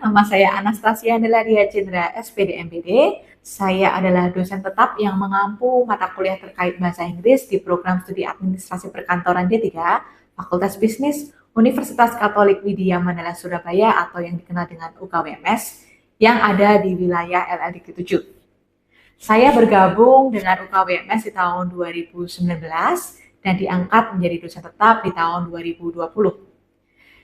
nama saya Anastasia Neladia Cendra, SPD MPD. Saya adalah dosen tetap yang mengampu mata kuliah terkait bahasa Inggris di program studi administrasi perkantoran D3, Fakultas Bisnis, Universitas Katolik Widya Mandala Surabaya atau yang dikenal dengan UKWMS yang ada di wilayah LLDK 7. Saya bergabung dengan UKWMS di tahun 2019 dan diangkat menjadi dosen tetap di tahun 2020.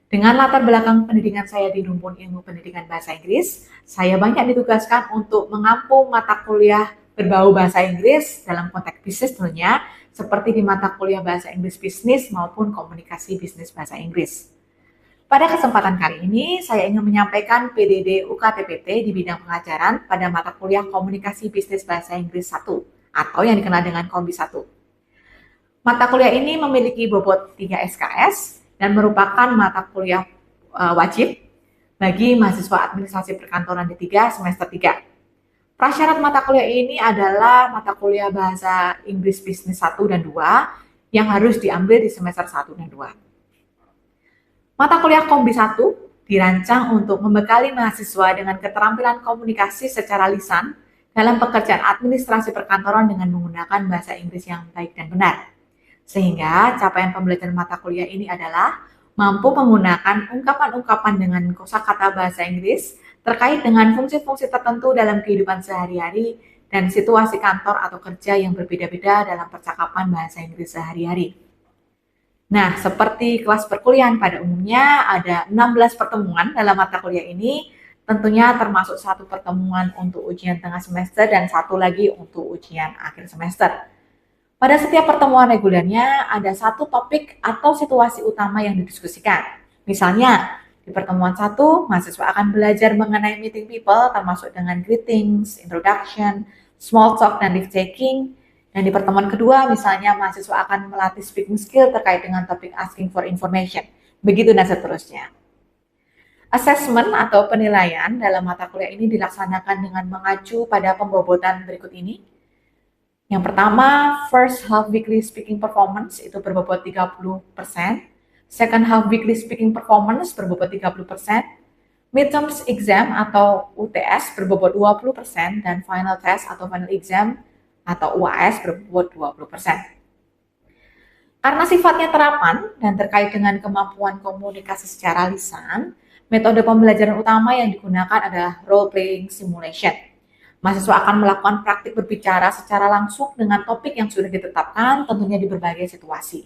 Dengan latar belakang pendidikan saya di rumpun ilmu pendidikan bahasa Inggris, saya banyak ditugaskan untuk mengampu mata kuliah berbau bahasa Inggris dalam konteks bisnis tentunya, seperti di mata kuliah bahasa Inggris bisnis maupun komunikasi bisnis bahasa Inggris. Pada kesempatan kali ini, saya ingin menyampaikan PDD UKTPT di bidang pengajaran pada mata kuliah komunikasi bisnis bahasa Inggris 1 atau yang dikenal dengan Kombi 1. Mata kuliah ini memiliki bobot 3 SKS dan merupakan mata kuliah wajib bagi mahasiswa administrasi perkantoran D3 semester 3. Prasyarat mata kuliah ini adalah mata kuliah bahasa Inggris bisnis 1 dan 2 yang harus diambil di semester 1 dan 2. Mata kuliah Kombi 1 dirancang untuk membekali mahasiswa dengan keterampilan komunikasi secara lisan dalam pekerjaan administrasi perkantoran dengan menggunakan bahasa Inggris yang baik dan benar. Sehingga capaian pembelajaran mata kuliah ini adalah mampu menggunakan ungkapan-ungkapan dengan kosakata bahasa Inggris terkait dengan fungsi-fungsi tertentu dalam kehidupan sehari-hari dan situasi kantor atau kerja yang berbeda-beda dalam percakapan bahasa Inggris sehari-hari. Nah, seperti kelas perkuliahan pada umumnya ada 16 pertemuan dalam mata kuliah ini, tentunya termasuk satu pertemuan untuk ujian tengah semester dan satu lagi untuk ujian akhir semester. Pada setiap pertemuan regulernya ada satu topik atau situasi utama yang didiskusikan. Misalnya, di pertemuan 1, mahasiswa akan belajar mengenai meeting people termasuk dengan greetings, introduction, small talk, dan lift taking. Dan di pertemuan kedua, misalnya mahasiswa akan melatih speaking skill terkait dengan topik asking for information. Begitu dan seterusnya. Assessment atau penilaian dalam mata kuliah ini dilaksanakan dengan mengacu pada pembobotan berikut ini. Yang pertama, first half weekly speaking performance itu berbobot 30%, second half weekly speaking performance berbobot 30%, midterms exam atau UTS berbobot 20%, dan final test atau final exam atau UAS berbobot 20%. Karena sifatnya terapan dan terkait dengan kemampuan komunikasi secara lisan, metode pembelajaran utama yang digunakan adalah role playing simulation. Mahasiswa akan melakukan praktik berbicara secara langsung dengan topik yang sudah ditetapkan, tentunya di berbagai situasi.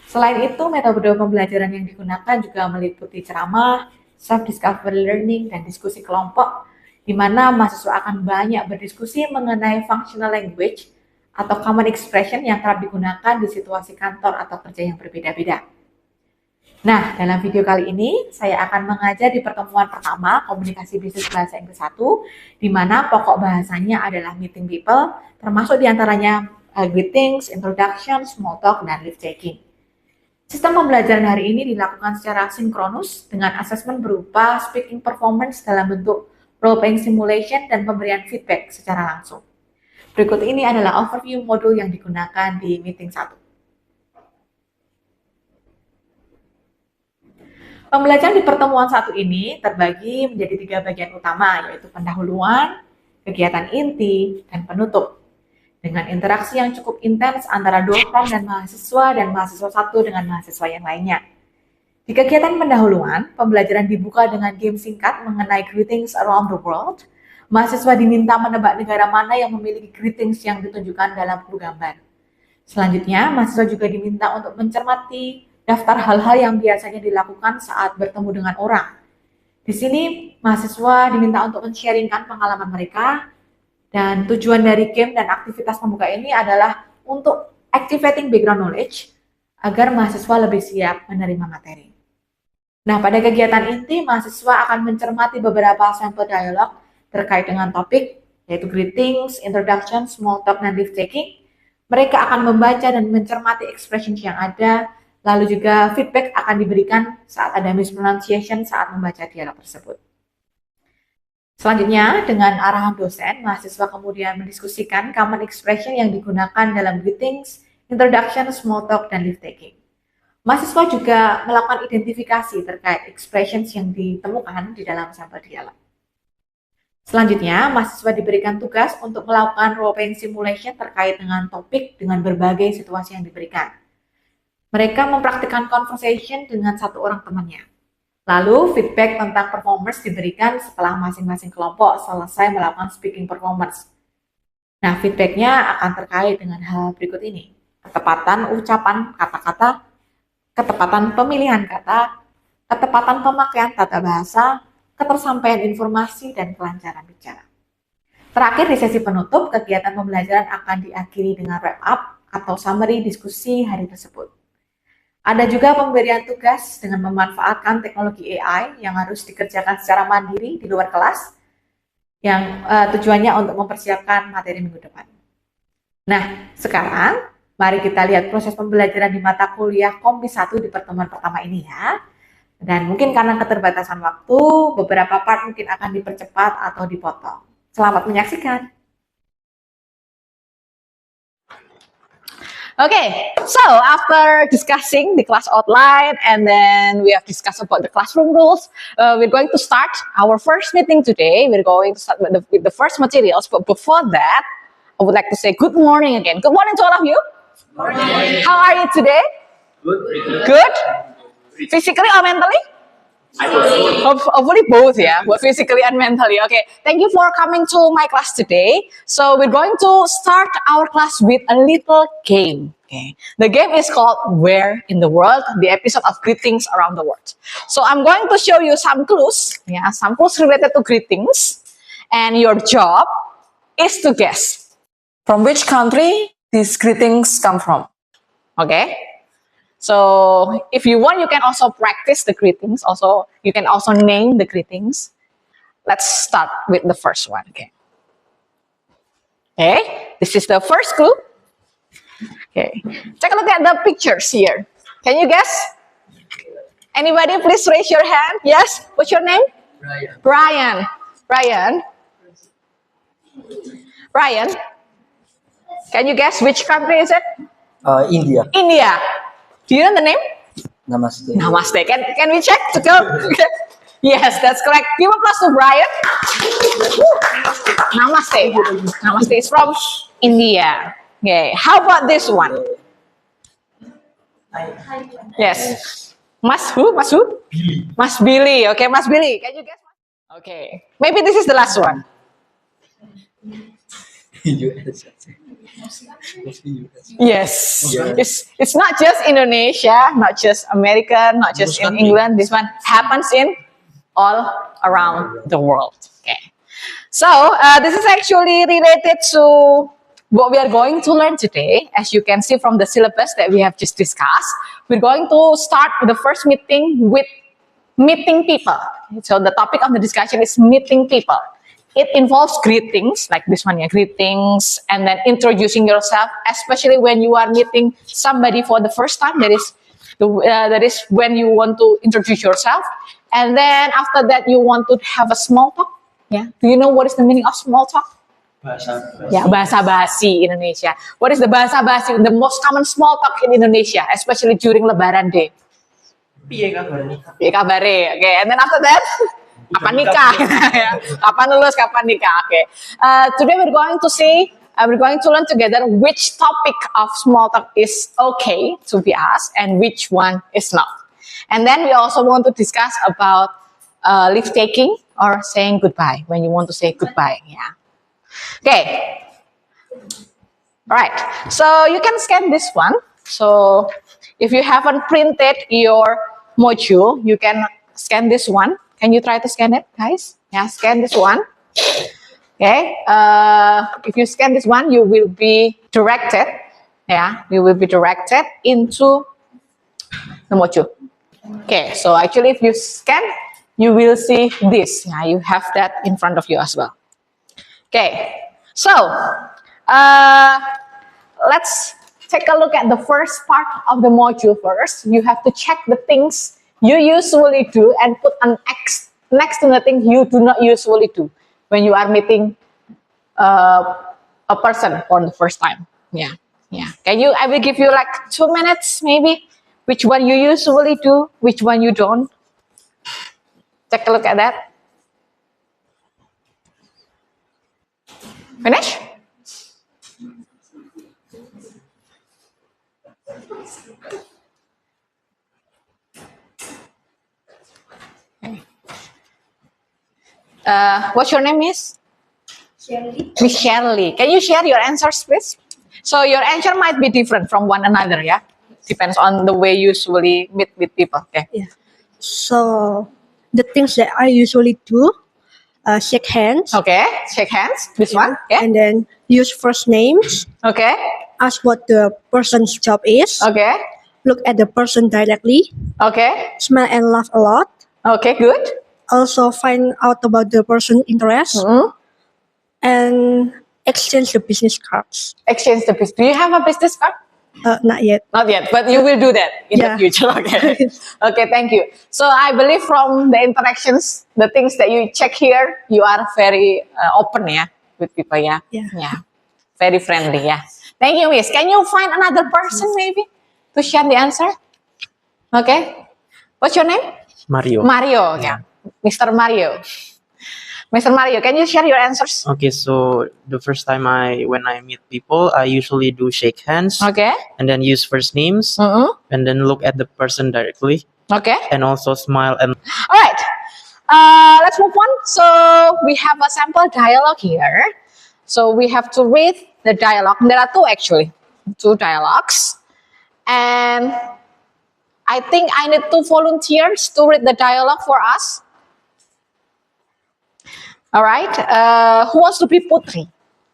Selain itu, metode pembelajaran yang digunakan juga meliputi ceramah, self-discovery learning, dan diskusi kelompok, di mana mahasiswa akan banyak berdiskusi mengenai functional language atau common expression yang kerap digunakan di situasi kantor atau kerja yang berbeda-beda. Nah, dalam video kali ini, saya akan mengajar di pertemuan pertama Komunikasi Bisnis Bahasa Inggris 1, di mana pokok bahasanya adalah meeting people, termasuk diantaranya greetings, introduction, small talk, dan lift taking. Sistem pembelajaran hari ini dilakukan secara sinkronus dengan asesmen berupa speaking performance dalam bentuk role-playing simulation dan pemberian feedback secara langsung. Berikut ini adalah overview modul yang digunakan di meeting 1. Pembelajaran di pertemuan 1 ini terbagi menjadi 3 bagian utama, yaitu pendahuluan, kegiatan inti, dan penutup. Dengan interaksi yang cukup intens antara dosen dan mahasiswa 1 dengan mahasiswa yang lainnya. Di kegiatan pendahuluan, pembelajaran dibuka dengan game singkat mengenai greetings around the world. Mahasiswa diminta menebak negara mana yang memiliki greetings yang ditunjukkan dalam buku gambar. Selanjutnya, mahasiswa juga diminta untuk mencermati daftar hal-hal yang biasanya dilakukan saat bertemu dengan orang. Di sini, mahasiswa diminta untuk men-sharingkan pengalaman mereka, dan tujuan dari game dan aktivitas pembuka ini adalah untuk activating background knowledge agar mahasiswa lebih siap menerima materi. Nah, pada kegiatan inti, mahasiswa akan mencermati beberapa sampel dialog terkait dengan topik, yaitu greetings, introduction, small talk, dan lift taking. Mereka akan membaca dan mencermati expressions yang ada, lalu juga feedback akan diberikan saat ada mispronunciation saat membaca dialog tersebut. Selanjutnya, dengan arahan dosen, mahasiswa kemudian mendiskusikan common expression yang digunakan dalam greetings, introduction, small talk, dan lift taking. Mahasiswa juga melakukan identifikasi terkait expressions yang ditemukan di dalam sampel dialog. Selanjutnya, mahasiswa diberikan tugas untuk melakukan role-playing simulation terkait dengan topik dengan berbagai situasi yang diberikan. Mereka mempraktikkan conversation dengan satu orang temannya. Lalu, feedback tentang performance diberikan setelah masing-masing kelompok selesai melakukan speaking performance. Nah, feedbacknya akan terkait dengan hal berikut ini. Ketepatan ucapan kata-kata, ketepatan pemilihan kata, ketepatan pemakaian tata bahasa, ketersampaian informasi, dan kelancaran bicara. Terakhir, di sesi penutup, kegiatan pembelajaran akan diakhiri dengan wrap up atau summary diskusi hari tersebut. Ada juga pemberian tugas dengan memanfaatkan teknologi AI yang harus dikerjakan secara mandiri di luar kelas, yang tujuannya untuk mempersiapkan materi minggu depan. Nah, sekarang mari kita lihat proses pembelajaran di mata kuliah Kompi 1 di pertemuan pertama ini ya. Dan mungkin karena keterbatasan waktu, beberapa part mungkin akan dipercepat atau dipotong. Selamat menyaksikan. Okay, so after discussing the class outline and then we have discussed about the classroom rules, we're going to start our first meeting today. We're going to start with the first materials, but before that, I would like to say good morning again. Good morning to all of you. Good morning. How are you today? Good. Good? Physically or mentally? Hopefully both, yeah, but physically and mentally. Okay, thank you for coming to my class today. So we're going to start our class with a little game. Okay, the game is called Where in the World, the episode of greetings around the world. So I'm going to show you some clues, yeah, some clues related to greetings, and your job is to guess from which country these greetings come from. Okay. So if you want, you can also practice the greetings. Also, you can also name the greetings. Let's start with the first one. Okay. Okay. This is the first clue. Okay. Take a look at the pictures here. Can you guess? Anybody, please raise your hand. Yes. What's your name? Brian. Brian. Can you guess which country is it? India. India. Do you know the name? Namaste. Namaste. Can we check to go? Yes, that's correct. Give applause to Brian. Namaste. Namaste is from India. Okay. How about this one? Yes. Mas who? Billy. Mas Billy. Okay, Mas Billy. Can you guess? Okay. Maybe this is the last one. US. Yes. Yeah. It's not just Indonesia, not just America, not just in England. This one happens in all around the world. Okay. So this is actually related to what we are going to learn today. As you can see from the syllabus that we have just discussed, we're going to start the first meeting with meeting people. So the topic of the discussion is meeting people. It involves greetings, like this one, yeah, greetings, and then introducing yourself, especially when you are meeting somebody for the first time. That is when you want to introduce yourself. And then after that, you want to have a small talk. Yeah. Do you know what is the meaning of small talk? Yeah, bahasa basi Indonesia. What is the bahasa basi? The most common small talk in Indonesia, especially during Lebaran Day. Piye kabare? Piye kabare? Okay, and then after that, kapan nikah? Kapan lulus? Kapan nikah? Okay. Today we're going to learn together which topic of small talk is okay to be asked and which one is not. And then we also want to discuss about leave taking or saying goodbye when you want to say goodbye. Yeah. Okay. All right. So you can scan this one. So if you haven't printed your module, you can scan this one. Can you try to scan it, guys? Yeah, scan this one. Okay. If you scan this one, you will be directed. Yeah, you will be directed into the module. Okay. So actually, if you scan, you will see this. Yeah, you have that in front of you as well. Okay. So let's take a look at the first part of the module first. You have to check the things you usually do and put an X next to the thing you do not usually do when you are meeting a person for the first time. Yeah. I will give you like 2 minutes maybe Which one you usually do? Which one you don't? Take a look at that. Finish? Okay. What's your name, Miss? Shirley. Miss Shirley. Can you share your answers, please? So your answer might be different from one another, yeah? Depends on the way you usually meet with people, okay? Yeah. So the things that I usually do, shake hands, Okay, shake hands. This one, okay? and then use first names, Okay, ask what the person's job is, okay, look at the person directly, okay, smile and laugh a lot, okay, good. also find out about the person's interests, Mhm. and exchange the business cards. Exchange the business. Do you have a business card? Not yet. Not yet, but you will do that in the Yeah. future. Okay. Okay, thank you. So I believe from the interactions, the things that you check here, you are very open, yeah, with people, yeah. Yeah. Very friendly, yeah. Thank you, Miss. Can you find another person maybe to share the answer? Okay. What's your name? Mario. Mario, yeah. Mr. Mario. Mr. Mario, can you share your answers? Okay, so the first time when I meet people, I usually do shake hands Okay. and then use first names Mm-hmm. and then look at the person directly Okay. and also smile and All right. Let's move on. So we have a sample dialogue here. So we have to read the dialogue. There are two actually, two dialogues. And I think I need 2 volunteers to read the dialogue for us. All right. Who wants to be Putri?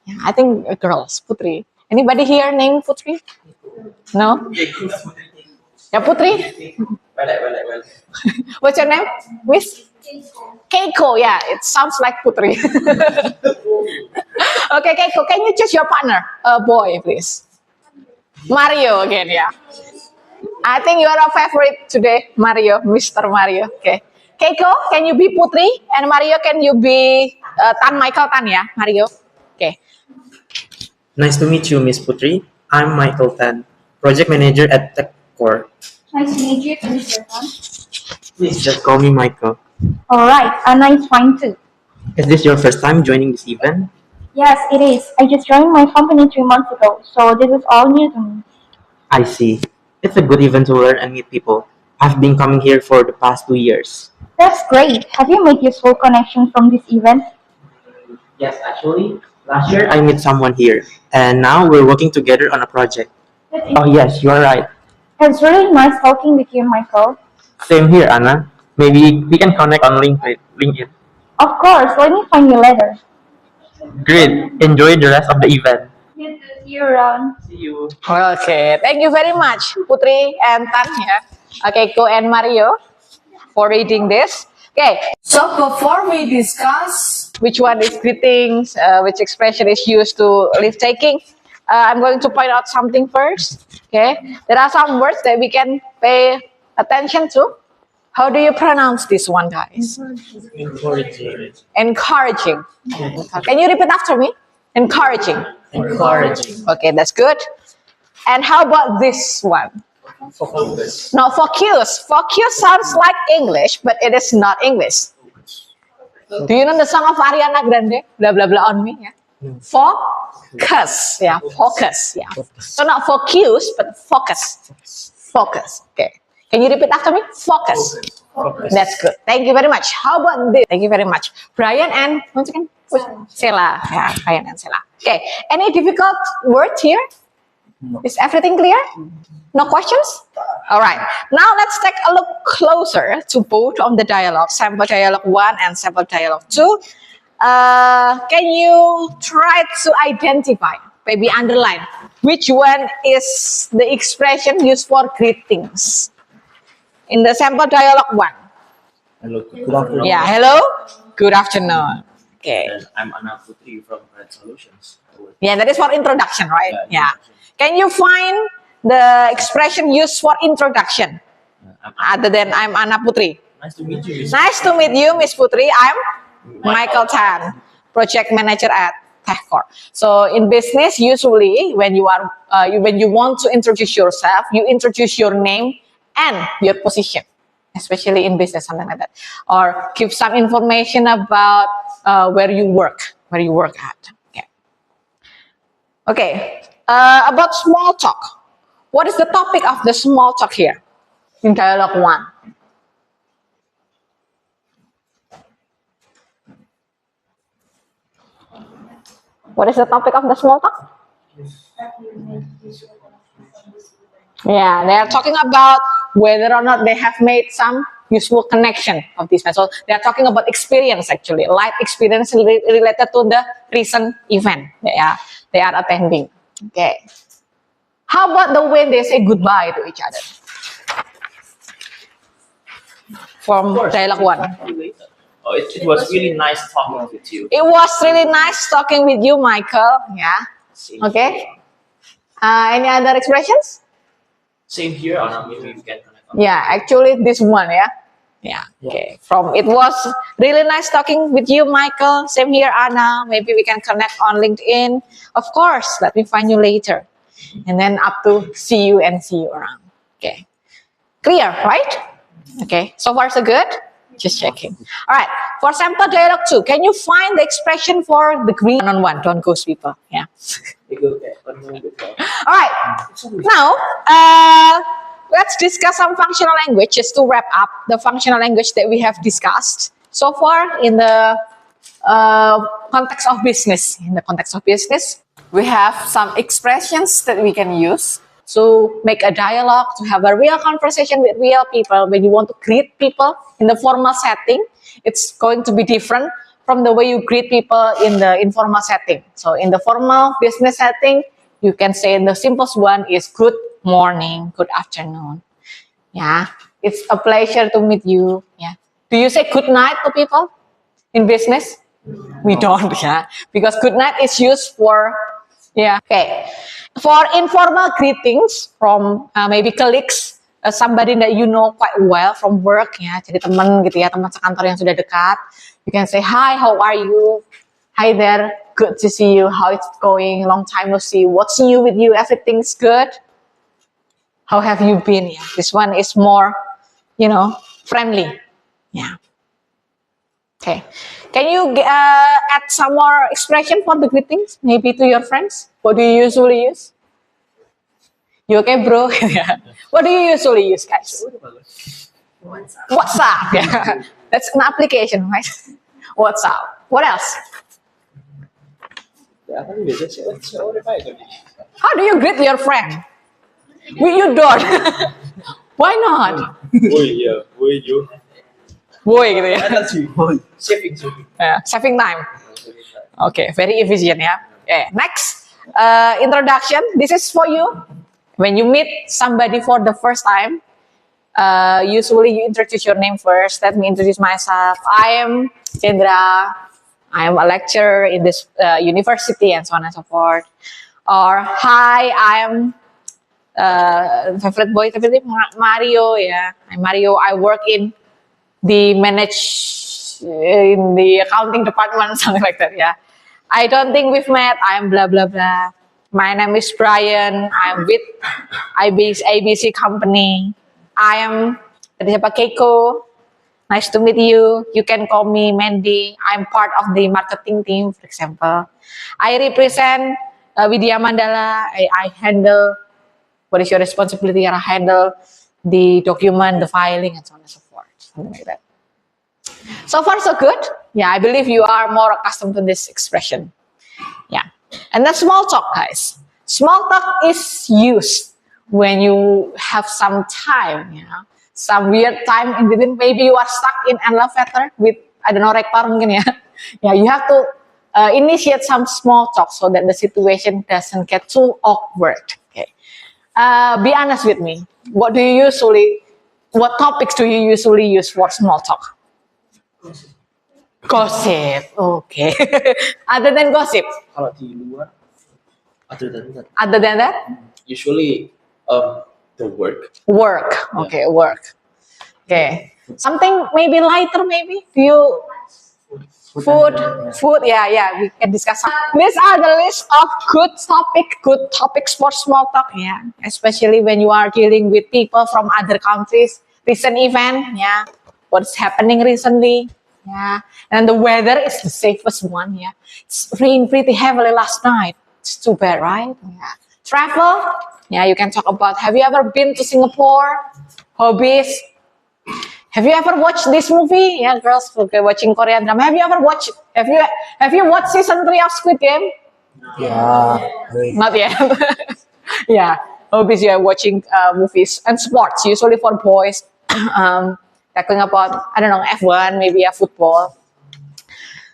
Yeah, I think girls, Putri. Anybody here named Putri? No? Yeah, Putri? Well. What's your name? Miss? Keiko, yeah, it sounds like Putri. Okay, Keiko, can you choose your partner? A boy, please. Mario again, yeah. I think you are a favorite today, Mario, Mr. Mario. Okay. Keiko, can you be Putri? And Mario, can you be Tan Michael Tan, yeah, Mario? Okay. nice to meet you, Miss Putri. I'm Michael Tan, project manager at TechCore. Nice to meet you, Mr. Tan. Please just call me Michael. Alright, Anna is fine too. Is this your first time joining this event? Yes, it is. I just joined my company 3 months ago, so this is all new to me. I see. It's a good event to learn and meet people. I've been coming here for the past 2 years. That's great. Have you made useful connections from this event? Yes, actually, last year I met someone here, and now we're working together on a project. Oh yes, you are right. It's really nice talking with you, Michael. Same here, Anna. Maybe we can connect on LinkedIn. Of course, let me find you later. Great. Enjoy the rest of the event. See you around. See you. Okay, thank you very much, Putri and Tan, yeah. Okay, Keiko and Mario for reading this. Okay, so before we discuss which one is greetings, which expression is used to leave taking, I'm going to point out something first. Okay, there are some words that we can pay attention to. How do you pronounce this one, guys? Encouraging. Encouraging. Can you repeat after me? Encouraging. Encouraging. Okay, that's good. And how about this one? Focus. No, focus. Focus sounds like English, but it is not English. Do you know the song of Ariana Grande? Blah blah blah on me. Yeah. Focus. Yeah, focus. Yeah. So not focus, but focus. Focus. Okay. Can you repeat after me? Focus. Focus. That's good. Thank you very much. How about this? Thank you very much. Brian and once again, Sela. Yeah, Brian and Sela. Okay. Any difficult word here? Is everything clear? No questions? All right. Now let's take a look closer to both of the dialogue, sample dialogue 1 and sample dialogue 2. Can you try to identify, maybe underline, which one is the expression used for greetings? In the sample dialogue 1. Hello. Good afternoon. Yeah, hello. Good afternoon. Okay. And I'm Anna Putri from Red Solutions. Yeah, that is for introduction, right? Yeah, Yeah. Can you find the expression used for introduction other than I'm Anna Putri? Nice to meet you. Miss. Nice to meet you, Miss Putri. I'm Michael Tan, project manager at TechCore. So in business, usually when you are when you want to introduce yourself, you introduce your name and your position, especially in business, something like that. Or give some information about where you work at. Okay. Okay. About small talk. What is the topic of the small talk here in dialogue 1? What is the topic of the small talk? Yeah, they are talking about whether or not they have made some useful connection of this. So they are talking about experience, actually, life experience related to the recent event they are attending. Okay. How about the way they say goodbye to each other? From dialogue 1. Oh, it was really nice talking with you. It was really nice talking with you, Michael. Yeah. Okay. Any other expressions? Same here, Anna. Maybe we can connect on. Yeah, actually this one, yeah. Okay. From it was really nice talking with you, Michael. Same here, Anna. Maybe we can connect on LinkedIn. Of course, let me find you later. And then up to see you around. Okay. Clear, right? Okay. So far so good? Just checking. All right. For sample dialogue 2, can you find the expression for the green one-on-one? Don't ghost people. Yeah. All right. Now, let's discuss some functional language just to wrap up the functional language that we have discussed so far in the context of business. In the context of business, we have some expressions that we can use to make a dialogue, to have a real conversation with real people. When you want to greet people in the formal setting, it's going to be different from the way you greet people in the informal setting. So in the formal business setting, you can say the simplest one is good morning, good afternoon. Yeah, it's a pleasure to meet you. Yeah. Do you say good night to people in business? We don't, yeah, because good night is used for, yeah. Okay. For informal greetings from maybe colleagues, somebody that you know quite well from work, ya, jadi teman gitu ya, teman sekantor yang sudah dekat, you can say, hi, how are you? Hi there, good to see you. How it's going? Long time no see. What's new with you? Everything's good? How have you been? Yeah, this one is more, friendly. Yeah. Okay. Can you add some more expression for the greetings? Maybe to your friends? What do you usually use? You okay, bro? What do you usually use, guys? WhatsApp. Yeah. That's an application, right? WhatsApp. What else? How do you greet your friend? You don't. Why not? Boy, gitu ya. Saving time. Okay, very efficient ya. Okay, next, introduction. This is for you. When you meet somebody for the first time, usually you introduce your name first. Let me introduce myself. I am Chandra. I am a lecturer in this university and so on and so forth. Or, hi, I am favorite boy, Mario. Yeah, I'm Mario. I work in in the accounting department, something like that. Yeah, I don't think we've met. I'm blah blah blah. My name is Brian. I'm with ABC company. I am Keiko. Nice to meet you. You can call me Mandy. I'm part of the marketing team, for example. I represent Widya Mandala. I handle, what is your responsibility? I handle the document, the filing, and so on and so forth. Something like that. So far, so good. Yeah, I believe you are more accustomed to this expression. Yeah. And then small talk, guys. Small talk is used when you have some time, some weird time in between. Maybe you are stuck in an elevator with, I don't know, rektor mungkin ya. Yeah, you have to initiate some small talk so that the situation doesn't get too awkward. Okay. Be honest with me. What topics do you usually use for small talk? Gossip. Okay. Other than gossip? Kalau di luar, other than that? Usually, the work. Work. Okay, work. Okay. Something maybe lighter, maybe? Do you Food, yeah, we can discuss. These are the list of good topics for small talk, yeah. Especially when you are dealing with people from other countries, recent event, yeah. What's happening recently, yeah. And the weather is the safest one, yeah. It's rained pretty heavily last night. It's too bad, right? Yeah. Travel, yeah, you can talk about, have you ever been to Singapore? Hobbies. Have you ever watched this movie? Yeah, girls, okay, watching Korean drama. Have you watched season 3 of Squid Game? Yeah. Not yet. Yeah, hobbies, yeah, watching movies and sports, usually for boys. Talking about, I don't know, F1, maybe a football.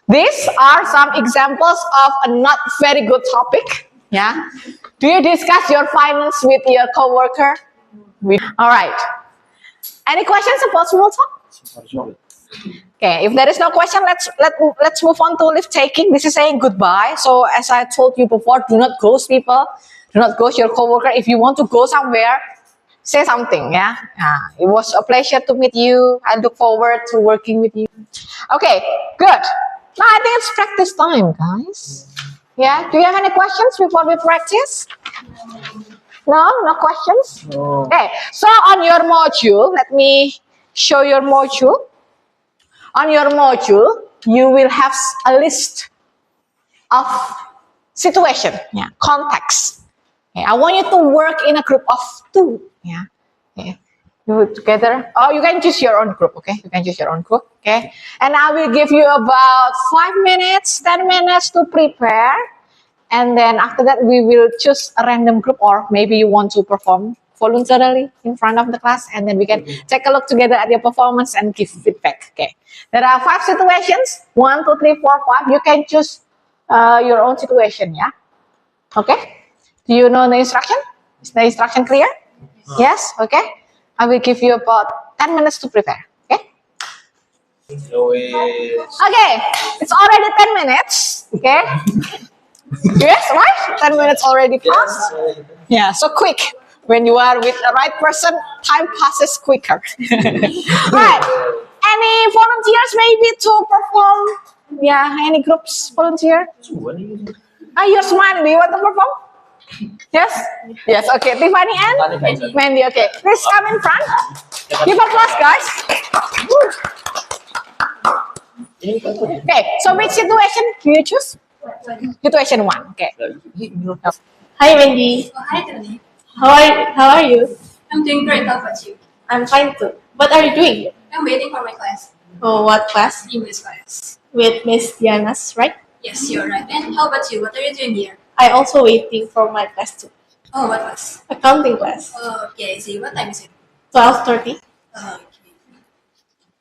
These are some examples of a not very good topic. Yeah. Do you discuss your finance with your coworker? All right. Any questions about small talk? Okay, if there is no question, let's move on to lift taking. This is saying goodbye. So as I told you before, do not ghost people. Do not ghost your coworker. If you want to go somewhere, say something. Yeah. It was a pleasure to meet you. I look forward to working with you. Okay, good. Now I think it's practice time, guys. Yeah. Do you have any questions before we practice? No questions? Okay, so on your module, let me show your module. On your module, you will have a list of situation, yeah, context. Okay, I want you to work in a group of 2. Yeah. Okay. You together. Oh, you can choose your own group, okay? You can choose your own group, okay? And I will give you about 5 minutes, 10 minutes to prepare. And then after that, we will choose a random group, or maybe you want to perform voluntarily in front of the class, and then we can take a look together at your performance and give feedback. Okay. There are 5 situations. 1, 2, 3, 4, 5. You can choose your own situation. Yeah. Okay. Do you know the instruction? Is the instruction clear? Yes. Okay. I will give you about 10 minutes to prepare. Okay. Okay. It's already 10 minutes. Okay. Yes, right? 10 minutes already passed. Yeah, so quick. When you are with the right person, time passes quicker. Right. Any volunteers maybe to perform? Yeah, any groups volunteer? You're smiling. Do you want to perform? Yes? Yes, okay. Tiffany and Mandy, okay. Please come in front. Give applause, guys. Okay, so which situation do you choose? Situation 1, okay. Hi Wendy. Oh, hi, Tony. How are you? I'm doing great. How about you? I'm fine too. What are you doing? I'm waiting for my class. Oh, what class? English class. With Miss Diana's, right? Yes, you're right. And how about you? What are you doing here? I also waiting for my class too. Oh, what class? Accounting class. Oh, okay, I see. What time is it? 12:30. Okay.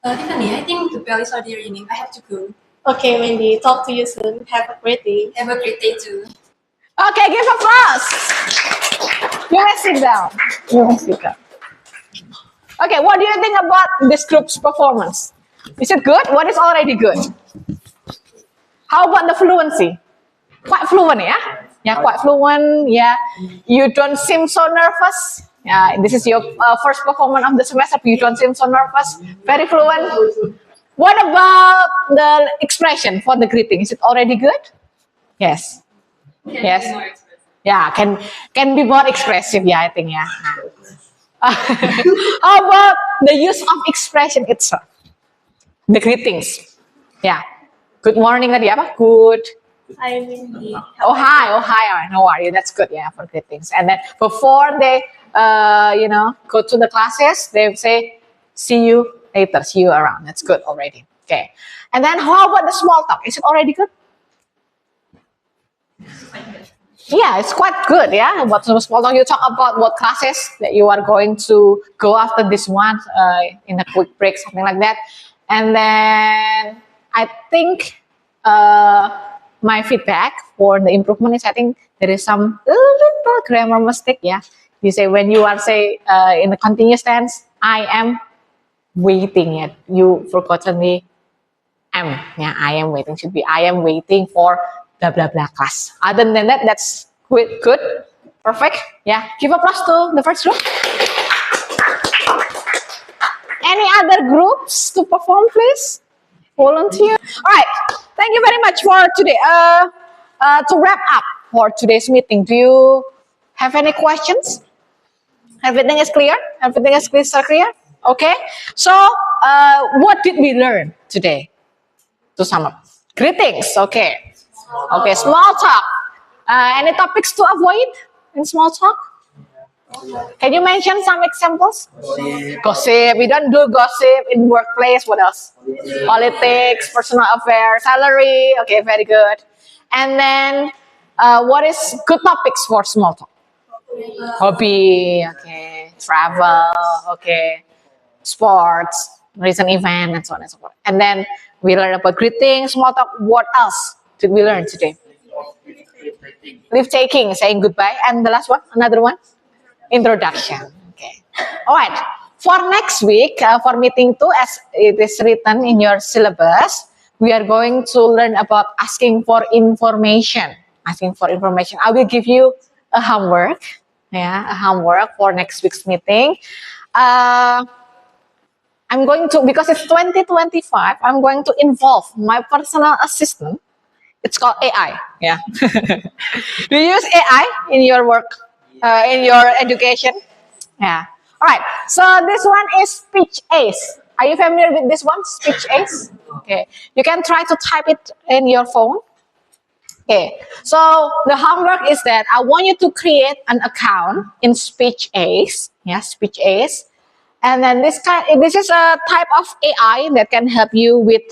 Tiffany, I think the bell is already ringing. I have to go. Okay, Wendy. Talk to you soon. Have a great day. Have a great day too. Okay, give applause. You may sit down. Okay, what do you think about this group's performance? Is it good? What is already good? How about the fluency? Quite fluent, yeah? Yeah, quite fluent. Yeah, you don't seem so nervous. Yeah, this is your first performance of the semester. You don't seem so nervous. Very fluent. What about the expression for the greeting? Is it already good? Yes. Yes. Yeah, can be more expressive. Yeah, I think. Yeah. How about the use of expression itself? The greetings. Yeah. Good morning tadi apa? Good. Hi, Wendy. Oh hi. How are you? That's good. Yeah, for greetings. And then before they, go to the classes, they say, "See you later. See you around." That's good already. Okay. And then how about the small talk? Is it already good? Yeah, it's quite good. Yeah, about the small talk, you talk about what classes that you are going to go after this one in a quick break, something like that. And then I think my feedback for the improvement is I think there is some little grammar mistake. Yeah, you say when you are in the continuous tense, I am waiting. Yeah, you forgotten the am. Yeah, I am waiting should be I am waiting for blah blah blah class. Other than that, that's good, perfect. Yeah, give applause to the first group. Any other groups to perform, please? Volunteer. All right. Thank you very much for today. To wrap up for today's meeting, do you have any questions? Everything is clear? Everything is crystal clear? Okay. So, what did we learn today? To sum up. Greetings. Okay. Okay. Small talk. Any topics to avoid in small talk? Can you mention some examples? Gossip. We don't do gossip in workplace. What else? Politics, personal affairs, salary. Okay, very good. And then, what is good topics for small talk? Hobby. Okay. Travel. Okay. Sports, recent event, and so on and so forth. And then we learn about greetings, small talk. What else did we learn today? Leave taking, saying goodbye. And the last one, another one? Introduction. Okay. All right. For next week, for meeting 2, as it is written in your syllabus, we are going to learn about asking for information. Asking for information. I will give you a homework. Yeah, a homework for next week's meeting. I'm going to, because it's 2025, I'm going to involve my personal assistant. It's called AI. Yeah. Do you use AI in your work, in your education? Yeah. All right. So this one is Speech Ace. Are you familiar with this one, Speech Ace? Okay. You can try to type it in your phone. Okay. So the homework is that I want you to create an account in Speech Ace. Yeah, Speech Ace. And then this is a type of AI that can help you with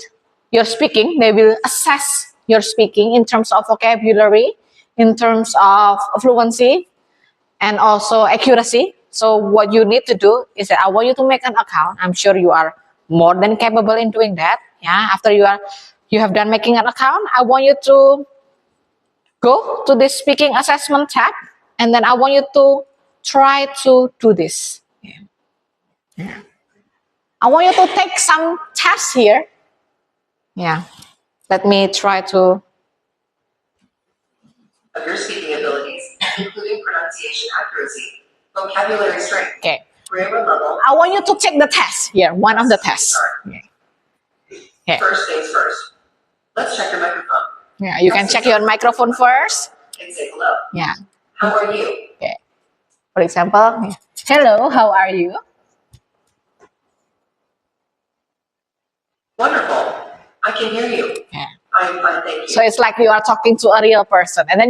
your speaking. They will assess your speaking in terms of vocabulary, in terms of fluency, and also accuracy. So what you need to do is that I want you to make an account. I'm sure you are more than capable in doing that. Yeah. After you have done making an account, I want you to go to this speaking assessment tab, and then I want you to try to do this. Yeah. I want you to take some tests here. Yeah. Let me try to. Of your speaking abilities, including pronunciation accuracy, vocabulary strength, Okay. grammar level. I want you to take the test here. One of the tests. Yeah. First things first. Let's check your microphone. Yeah. You can check your microphone first. And say hello. Yeah. How are you? Okay. For example, hello. How are you? Wonderful. I can hear you. Yeah. I'm fine, thank you. So it's like you are talking to a real person, and then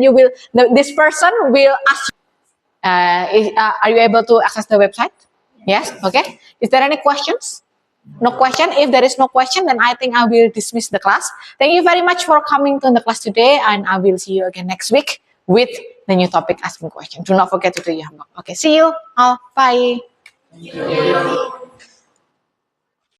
this person will ask. Are you able to access the website? Yes. Okay. Is there any questions? No question. If there is no question, then I think I will dismiss the class. Thank you very much for coming to the class today, and I will see you again next week with the new topic, asking questions. Do not forget to do your homework. Okay. See you all. Bye.